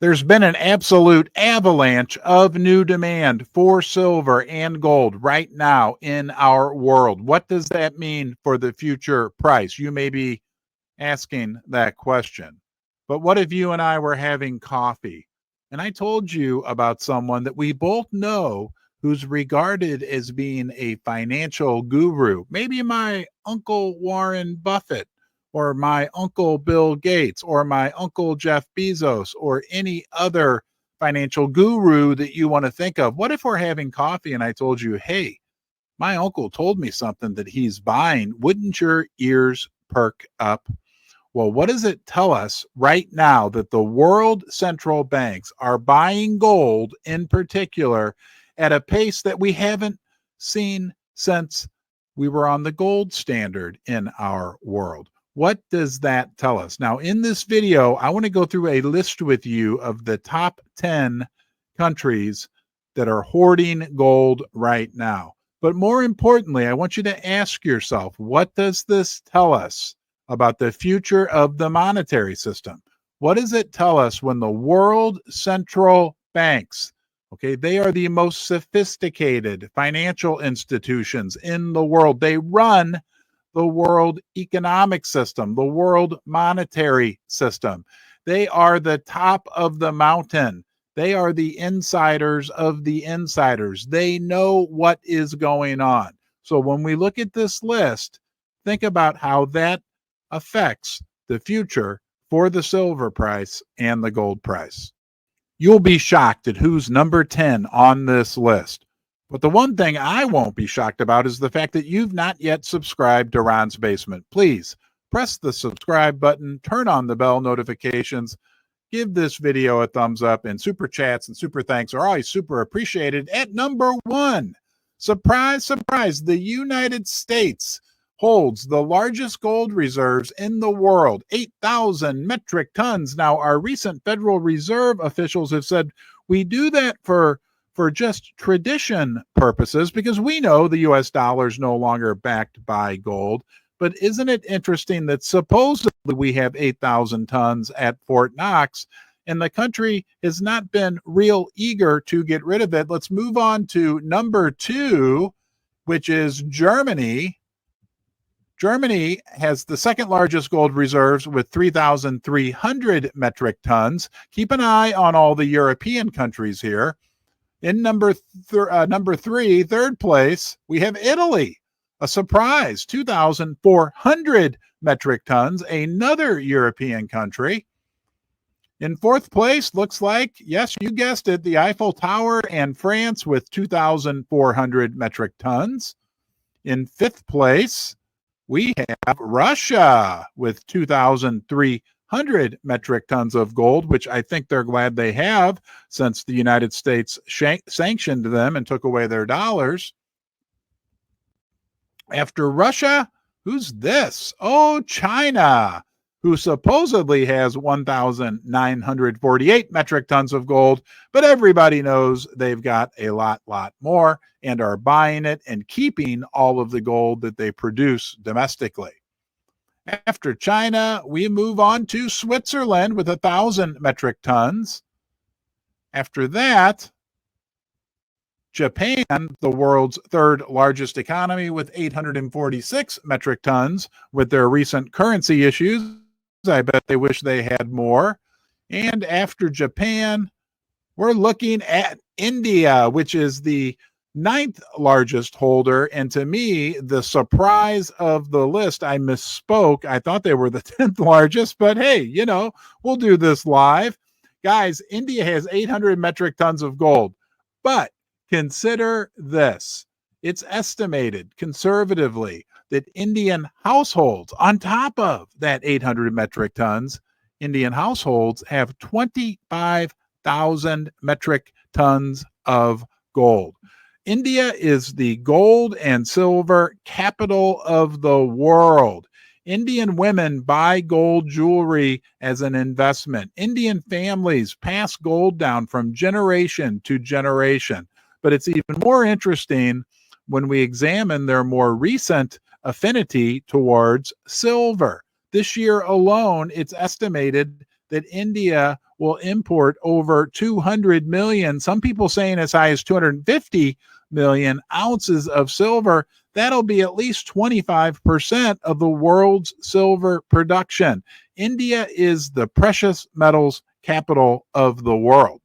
There's been an absolute avalanche of new demand for silver and gold right now in our world. What does that mean for the future price? You may be asking that question. But what if you and I were having coffee and I told you about someone that we both know who's regarded as being a financial guru? Maybe my Uncle Warren Buffett, or my Uncle Bill Gates, or my Uncle Jeff Bezos, or any other financial guru that you want to think of. What if we're having coffee and I told you, hey, my uncle told me something that he's buying? Wouldn't your ears perk up? Well, what does it tell us right now that the world central banks are buying gold in particular at a pace that we haven't seen since we were on the gold standard in our world? What does that tell us? Now, in this video, I want to go through a list with you of the top 10 countries that are hoarding gold right now. But more importantly, I want you to ask yourself, what does this tell us about the future of the monetary system? What does it tell us when the world central banks, okay, they are the most sophisticated financial institutions in the world. They run the world economic system, the world monetary system. They are the top of the mountain. They are the insiders of the insiders. They know what is going on. So when we look at this list, think about how that affects the future for the silver price and the gold price. You'll be shocked at who's number 10 on this list. But the one thing I won't be shocked about is the fact that you've not yet subscribed to Ron's Basement. Please press the subscribe button, turn on the bell notifications, give this video a thumbs up, and super chats and super thanks are always super appreciated. At number 1, surprise, surprise, the United States holds the largest gold reserves in the world, 8,000 metric tons. Now, our recent Federal Reserve officials have said we do that for just tradition purposes because we know the U.S. dollar is no longer backed by gold. But isn't it interesting that supposedly we have 8,000 tons at Fort Knox and the country has not been real eager to get rid of it? Let's move on to number 2, which is Germany. Germany has the second largest gold reserves with 3,300 metric tons. Keep an eye on all the European countries here. In number 3, third place, we have Italy. A surprise, 2,400 metric tons, another European country. In fourth place, looks like, yes, you guessed it, the Eiffel Tower and France with 2,400 metric tons. In fifth place, we have Russia with 2,300 metric tons of gold, which I think they're glad they have since the United States sanctioned them and took away their dollars. After Russia, who's this? Oh, China, who supposedly has 1,948 metric tons of gold, but everybody knows they've got a lot more and are buying it and keeping all of the gold that they produce domestically. After China, we move on to Switzerland with 1,000 metric tons. After that, Japan, the world's third largest economy with 846 metric tons. With their recent currency issues, I bet they wish they had more. And after Japan, we're looking at India, which is the 9th largest holder. And to me, the surprise of the list, I misspoke. I thought they were the 10th largest, but hey, you know, we'll do this live. Guys, India has 800 metric tons of gold, but consider this. It's estimated conservatively that Indian households, on top of that 800 metric tons, Indian households have 25,000 metric tons of gold. India is the gold and silver capital of the world. Indian women buy gold jewelry as an investment. Indian families pass gold down from generation to generation. But it's even more interesting when we examine their more recent affinity towards silver. This year alone, it's estimated that India will import over 200 million, some people saying as high as 250 million ounces of silver. That'll be at least 25% of the world's silver production. India is the precious metals capital of the world.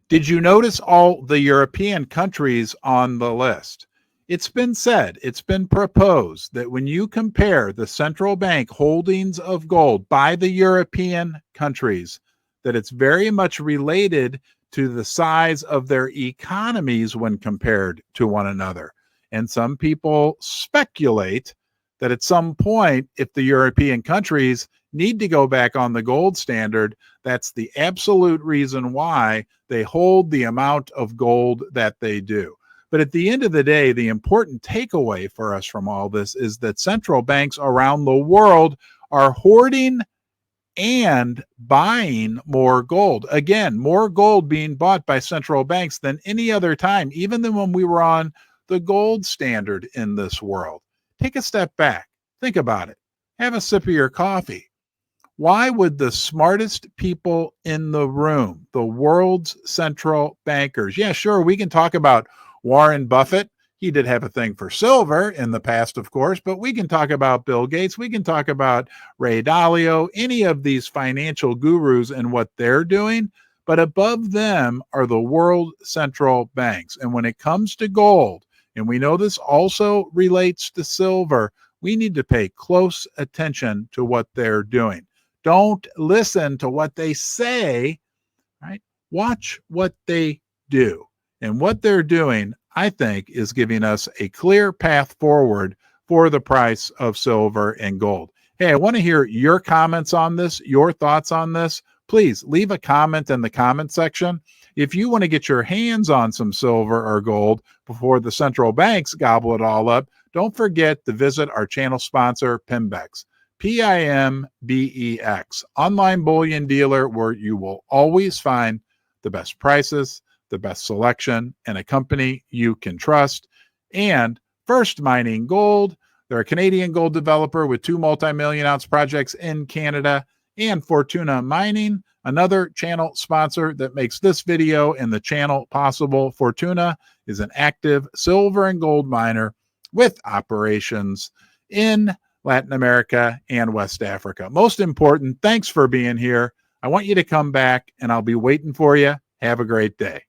Did you notice all the European countries on the list? It's been said, it's been proposed that when you compare the central bank holdings of gold by the European countries, that it's very much related to the size of their economies when compared to one another. And some people speculate that at some point, if the European countries need to go back on the gold standard, that's the absolute reason why they hold the amount of gold that they do. But at the end of the day, the important takeaway for us from all this is that central banks around the world are hoarding and buying more gold. Again, more gold being bought by central banks than any other time, even than when we were on the gold standard in this world. Take a step back. Think about it. Have a sip of your coffee. Why would the smartest people in the room, the world's central bankers, yeah, sure, we can talk about Warren Buffett. He did have a thing for silver in the past, of course, but we can talk about Bill Gates. We can talk about Ray Dalio, any of these financial gurus and what they're doing. But above them are the world central banks. And when it comes to gold, and we know this also relates to silver, we need to pay close attention to what they're doing. Don't listen to what they say, right? Watch what they do. And what they're doing, I think, is giving us a clear path forward for the price of silver and gold. Hey, I want to hear your comments on this, your thoughts on this. Please leave a comment in the comment section. If you want to get your hands on some silver or gold before the central banks gobble it all up, don't forget to visit our channel sponsor, Pimbex. Pimbex, online bullion dealer where you will always find the best prices, the best selection, and a company you can trust. And First Mining Gold, they're a Canadian gold developer with 2 multi-million ounce projects in Canada. And Fortuna Mining, another channel sponsor that makes this video and the channel possible. Fortuna is an active silver and gold miner with operations in Latin America and West Africa. Most important, thanks for being here. I want you to come back and I'll be waiting for you. Have a great day.